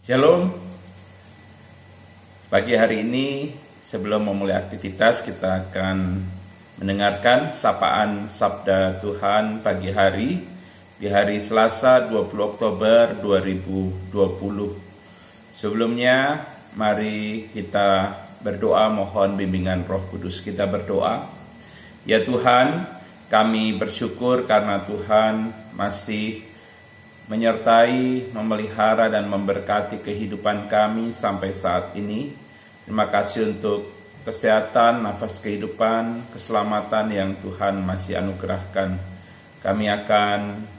Shalom. Pagi hari ini sebelum memulai aktivitas kita akan mendengarkan sapaan Sabda Tuhan pagi hari di hari Selasa 20 Oktober 2020. Sebelumnya mari kita berdoa mohon bimbingan Roh Kudus. Kita berdoa. Ya Tuhan, kami bersyukur karena Tuhan masih menyertai, memelihara dan memberkati kehidupan kami sampai saat ini. Terima kasih untuk kesehatan, nafas kehidupan, keselamatan yang Tuhan masih anugerahkan. Kami akan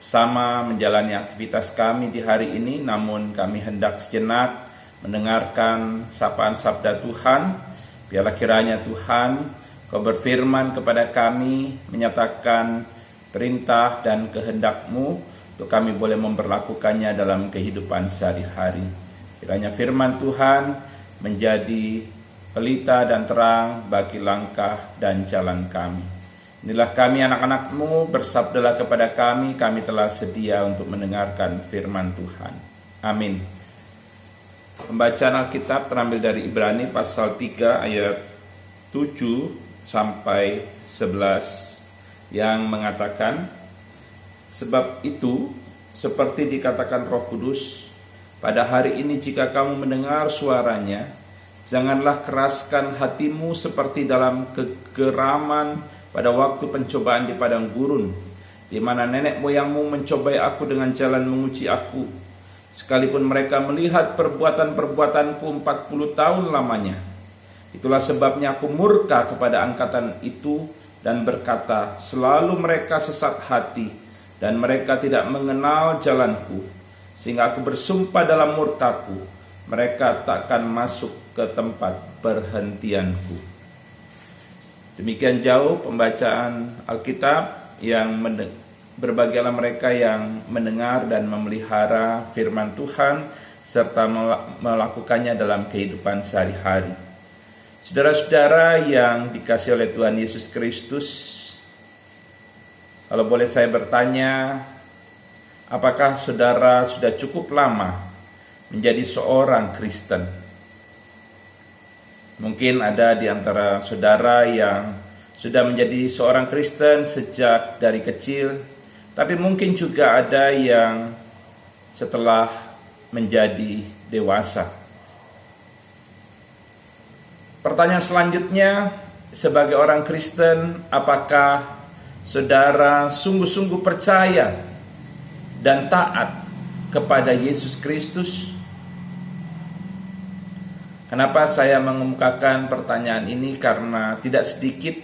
sama menjalani aktivitas kami di hari ini, namun kami hendak sejenak mendengarkan sapaan sabda Tuhan. Biarlah kiranya Tuhan, Kau berfirman kepada kami, menyatakan perintah dan kehendak-Mu, untuk kami boleh memperlakukannya dalam kehidupan sehari-hari. Kiranya firman Tuhan menjadi pelita dan terang bagi langkah dan jalan kami. Inilah kami anak-anak-Mu, bersabdalah kepada kami telah sedia untuk mendengarkan firman Tuhan. Amin. Pembacaan Alkitab terambil dari Ibrani pasal 3 ayat 7 sampai 11 yang mengatakan, sebab itu, seperti dikatakan Roh Kudus, pada hari ini jika kamu mendengar suaranya, janganlah keraskan hatimu seperti dalam kegeraman pada waktu pencobaan di padang gurun, di mana nenek moyangmu mencobai aku dengan jalan menguji aku, sekalipun mereka melihat perbuatan-perbuatanku 40 tahun lamanya. Itulah sebabnya aku murka kepada angkatan itu dan berkata, selalu mereka sesat hati, dan mereka tidak mengenal jalanku, sehingga aku bersumpah dalam murkaku, mereka takkan masuk ke tempat perhentianku. Demikian jauh pembacaan Alkitab yang berbahagialah mereka yang mendengar dan memelihara firman Tuhan, serta melakukannya dalam kehidupan sehari-hari. Saudara-saudara yang dikasihi oleh Tuhan Yesus Kristus, kalau boleh saya bertanya, apakah saudara sudah cukup lama menjadi seorang Kristen? Mungkin ada di antara saudara yang sudah menjadi seorang Kristen sejak dari kecil, tapi mungkin juga ada yang setelah menjadi dewasa. Pertanyaan selanjutnya, sebagai orang Kristen, apakah saudara sungguh-sungguh percaya dan taat kepada Yesus Kristus? Kenapa saya mengemukakan pertanyaan ini? Karena tidak sedikit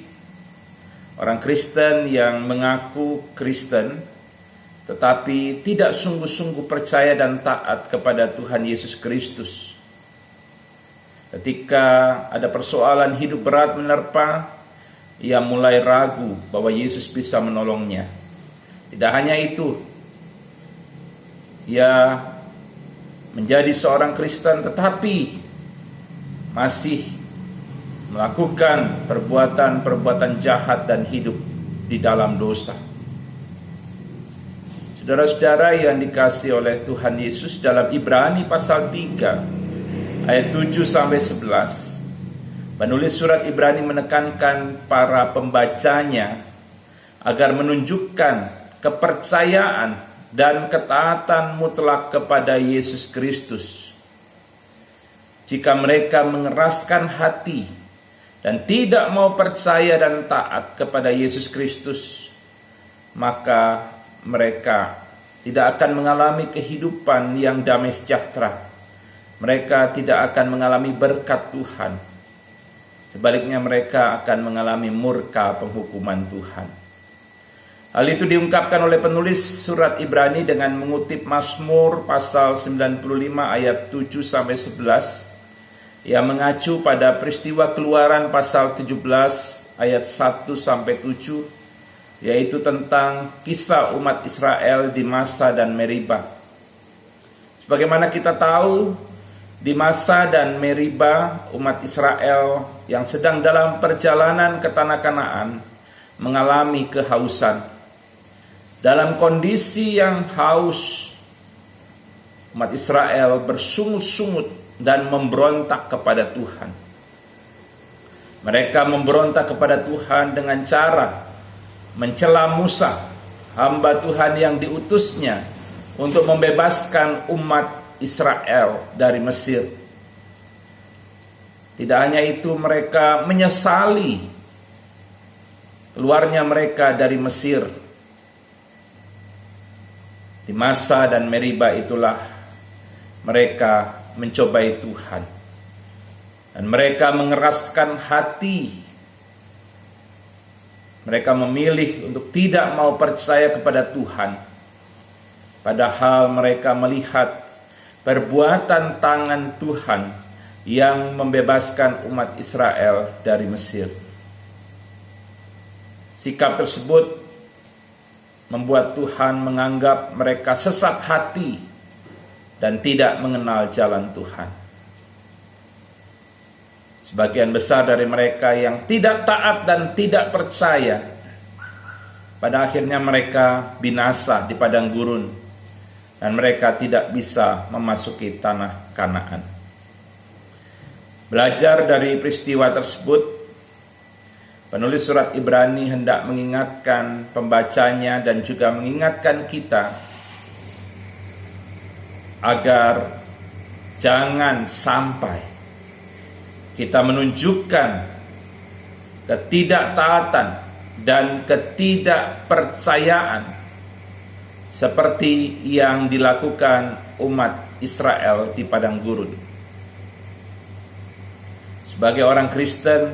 orang Kristen yang mengaku Kristen tetapi tidak sungguh-sungguh percaya dan taat kepada Tuhan Yesus Kristus. Ketika ada persoalan hidup berat menerpa, ia mulai ragu bahwa Yesus bisa menolongnya. Tidak hanya itu, ia menjadi seorang Kristen tetapi masih melakukan perbuatan-perbuatan jahat dan hidup di dalam dosa. Saudara-saudara yang dikasihi oleh Tuhan Yesus, dalam Ibrani pasal 3 ayat 7 sampai 11, penulis surat Ibrani menekankan para pembacanya agar menunjukkan kepercayaan dan ketaatan mutlak kepada Yesus Kristus. Jika mereka mengeraskan hati dan tidak mau percaya dan taat kepada Yesus Kristus, maka mereka tidak akan mengalami kehidupan yang damai sejahtera. Mereka tidak akan mengalami berkat Tuhan. Sebaliknya mereka akan mengalami murka penghukuman Tuhan. Hal itu diungkapkan oleh penulis surat Ibrani dengan mengutip Mazmur pasal 95 ayat 7 sampai 11 yang mengacu pada peristiwa Keluaran pasal 17 ayat 1 sampai 7, yaitu tentang kisah umat Israel di Masa dan Meriba. Sebagaimana kita tahu, di Masa dan Meriba, umat Israel yang sedang dalam perjalanan ke tanah Kanaan mengalami kehausan. Dalam kondisi yang haus, umat Israel bersungut-sungut dan memberontak kepada Tuhan. Mereka memberontak kepada Tuhan dengan cara mencela Musa, hamba Tuhan yang diutusnya untuk membebaskan umat Israel dari Mesir. Tidak hanya itu, mereka menyesali keluarnya mereka dari Mesir. Di Masa dan Meriba itulah mereka mencobai Tuhan. Dan mereka mengeraskan hati. Mereka memilih untuk tidak mau percaya kepada Tuhan. Padahal mereka melihat perbuatan tangan Tuhan yang membebaskan umat Israel dari Mesir. Sikap tersebut membuat Tuhan menganggap mereka sesat hati dan tidak mengenal jalan Tuhan. Sebagian besar dari mereka yang tidak taat dan tidak percaya, pada akhirnya mereka binasa di padang gurun dan mereka tidak bisa memasuki tanah Kanaan. Belajar dari peristiwa tersebut, penulis surat Ibrani hendak mengingatkan pembacanya dan juga mengingatkan kita agar jangan sampai kita menunjukkan ketidaktaatan dan ketidakpercayaan seperti yang dilakukan umat Israel di padang gurun. Sebagai orang Kristen,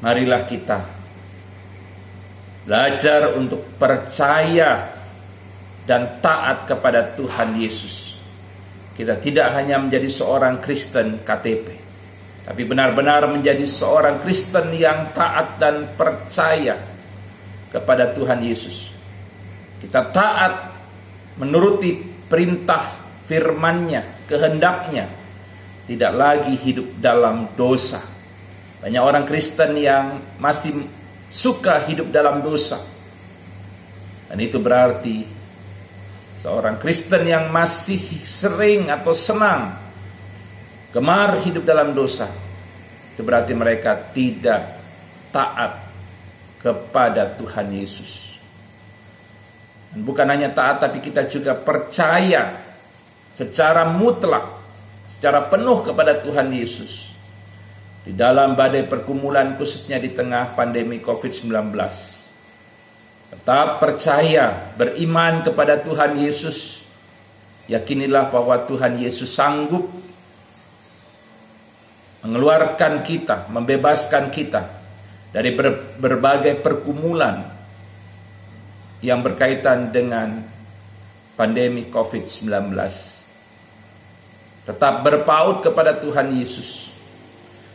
marilah kita belajar untuk percaya dan taat kepada Tuhan Yesus. Kita tidak hanya menjadi seorang Kristen KTP, tapi benar-benar menjadi seorang Kristen yang taat dan percaya kepada Tuhan Yesus. Kita taat menuruti perintah firman-Nya, kehendak-Nya, tidak lagi hidup dalam dosa. Banyak orang Kristen yang masih suka hidup dalam dosa. Dan itu berarti seorang Kristen yang masih sering atau senang gemar hidup dalam dosa, itu berarti mereka tidak taat kepada Tuhan Yesus. Dan bukan hanya taat, tapi kita juga percaya secara mutlak, secara penuh kepada Tuhan Yesus. Di dalam badai pergumulan, khususnya di tengah pandemi COVID-19, tetap percaya, beriman kepada Tuhan Yesus. Yakinilah bahwa Tuhan Yesus sanggup mengeluarkan kita, membebaskan kita dari berbagai pergumulan yang berkaitan dengan pandemi COVID-19. Tetap berpaut kepada Tuhan Yesus,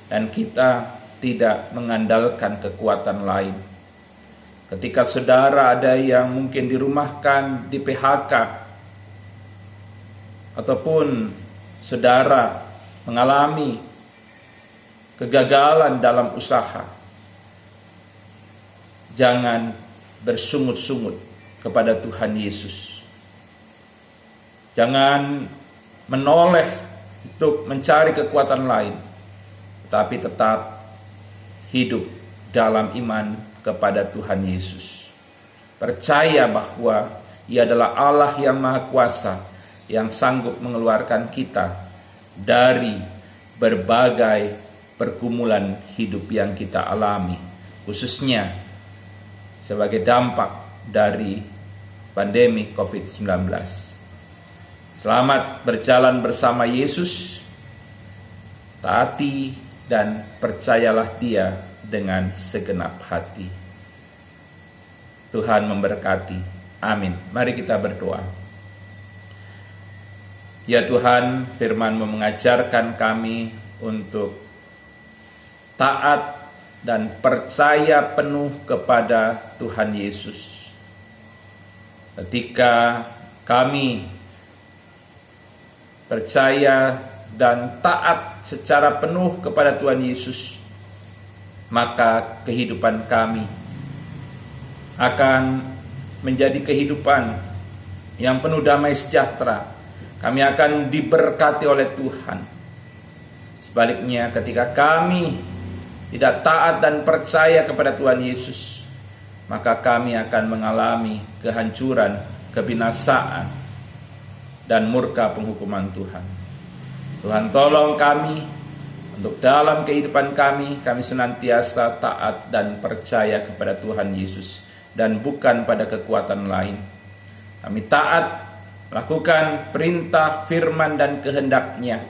dan kita tidak mengandalkan kekuatan lain. Ketika saudara ada yang mungkin dirumahkan, di PHK, ataupun saudara mengalami kegagalan dalam usaha, jangan bersungut-sungut kepada Tuhan Yesus. Jangan menoleh untuk mencari kekuatan lain, tapi tetap hidup dalam iman kepada Tuhan Yesus. Percaya bahwa Ia adalah Allah yang Maha Kuasa, yang sanggup mengeluarkan kita dari berbagai pergumulan hidup yang kita alami, khususnya sebagai dampak dari pandemi COVID-19. Selamat berjalan bersama Yesus, taati dan percayalah Dia dengan segenap hati. Tuhan memberkati. Amin. Mari kita berdoa. Ya Tuhan, firman-Mu mengajarkan kami untuk taat dan percaya penuh kepada Tuhan Yesus. Ketika kami percaya dan taat secara penuh kepada Tuhan Yesus, maka kehidupan kami akan menjadi kehidupan yang penuh damai sejahtera. Kami akan diberkati oleh Tuhan. Sebaliknya, ketika kami tidak taat dan percaya kepada Tuhan Yesus, maka kami akan mengalami kehancuran, kebinasaan, dan murka penghukuman Tuhan. Tuhan tolong kami untuk dalam kehidupan kami senantiasa taat dan percaya kepada Tuhan Yesus dan bukan pada kekuatan lain. Kami taat lakukan perintah, firman, dan kehendak-Nya.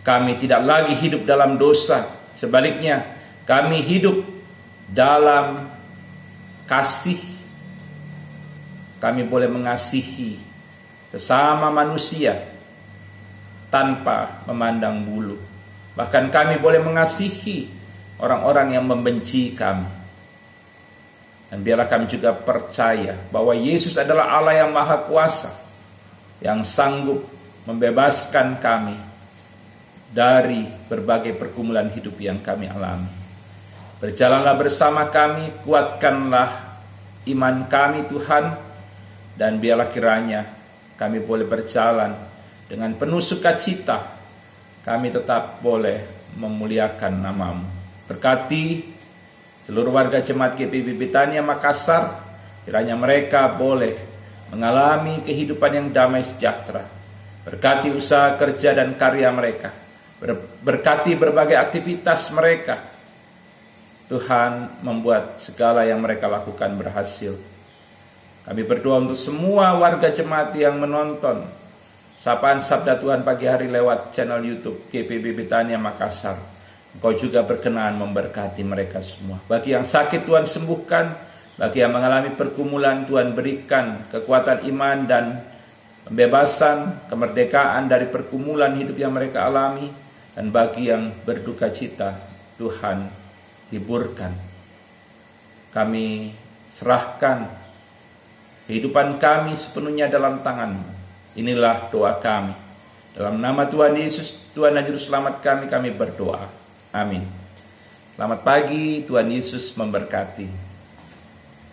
Kami tidak lagi hidup dalam dosa. Sebaliknya, kami hidup dalam kasih. Kami boleh mengasihi sesama manusia tanpa memandang bulu. Bahkan kami boleh mengasihi orang-orang yang membenci kami. Dan biarlah kami juga percaya bahwa Yesus adalah Allah yang Maha Kuasa, yang sanggup membebaskan kami dari berbagai pergumulan hidup yang kami alami. Berjalanlah bersama kami, kuatkanlah iman kami Tuhan, dan biarlah kiranya kami boleh berjalan dengan penuh sukacita. Kami tetap boleh memuliakan nama-Mu. Berkati seluruh warga jemaat GPIB Betania Makassar, kiranya mereka boleh mengalami kehidupan yang damai sejahtera. Berkati usaha kerja dan karya mereka. Berkati berbagai aktivitas mereka. Tuhan membuat segala yang mereka lakukan berhasil. Kami berdoa untuk semua warga jemaat yang menonton Sapaan Sabda Tuhan pagi hari lewat channel YouTube GPIB Betania Makassar. Engkau juga berkenan memberkati mereka semua. Bagi yang sakit Tuhan sembuhkan, bagi yang mengalami pergumulan Tuhan berikan kekuatan iman dan pembebasan, kemerdekaan dari pergumulan hidup yang mereka alami. Dan bagi yang berduka cita, Tuhan hiburkan. Kami serahkan kehidupan kami sepenuhnya dalam tangan-Mu. Inilah doa kami. Dalam nama Tuhan Yesus, Tuhan dan Juru Selamat kami berdoa. Amin. Selamat pagi, Tuhan Yesus memberkati.